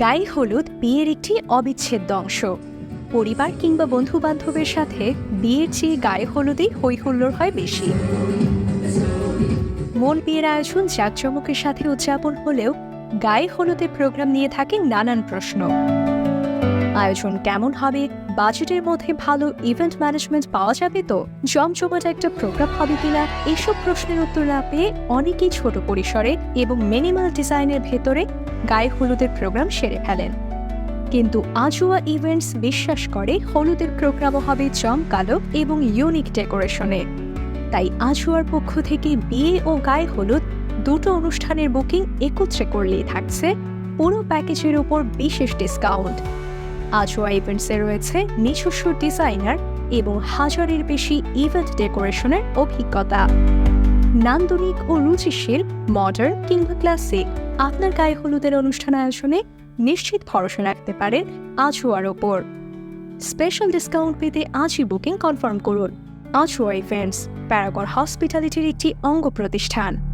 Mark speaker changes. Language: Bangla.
Speaker 1: গায়ে হলুদ বিয়ের একটি অবিচ্ছেদ্য অংশ। পরিবার কিংবা বন্ধু বান্ধবের সাথে বিয়ের চেয়ে গায়ে হলুদেই হই হুল্লোড় হয় বেশি। মূল বিয়ের আয়োজন জাঁকজমকের সাথে উদযাপন হলেও গায়ে হলুদের প্রোগ্রাম নিয়ে থাকে নানান প্রশ্ন। আয়োজন কেমন হবে, বাজেটের মধ্যে ভালো ইভেন্ট ম্যানেজমেন্ট পাওয়া যাবে তো, জমজমাট একটা প্রোগ্রাম হবে কিনা, এসব প্রশ্নের উত্তর না পেয়ে অনেকেই ছোট পরিসরে এবং মিনিমাল ডিজাইনের ভেতরে গায়ে হলুদের প্রোগ্রাম সেরে ফেলেন। কিন্তু আজুয়া ইভেন্টস বিশ্বাস করে হলুদের প্রোগ্রামও হবে জমকালো এবং ইউনিক ডেকোরেশনে। তাই আজুয়ার পক্ষ থেকে বিয়ে ও গায়ে হলুদ দুটো অনুষ্ঠানের বুকিং একত্রে করলেই থাকছে পুরো প্যাকেজের উপর বিশেষ ডিসকাউন্ট। আজুয়া ইভেন্টসে রয়েছে নিজস্ব ডিজাইনার এবং হাজারের বেশি ইভেন্ট ডেকোরেশনের অভিজ্ঞতা। নান্দনিক ও রুচিশীল, মডার্ন কিংবা ক্লাসিক, আপনার গায়ে হলুদের অনুষ্ঠান আয়োজনে নিশ্চিত ভরসা রাখতে পারেন আজুয়ার ওপর। স্পেশাল ডিসকাউন্ট পেতে আজই বুকিং কনফার্ম করুন। আজুয়া ইভেন্টস প্যারাগন হসপিটালিটির একটি অঙ্গ প্রতিষ্ঠান।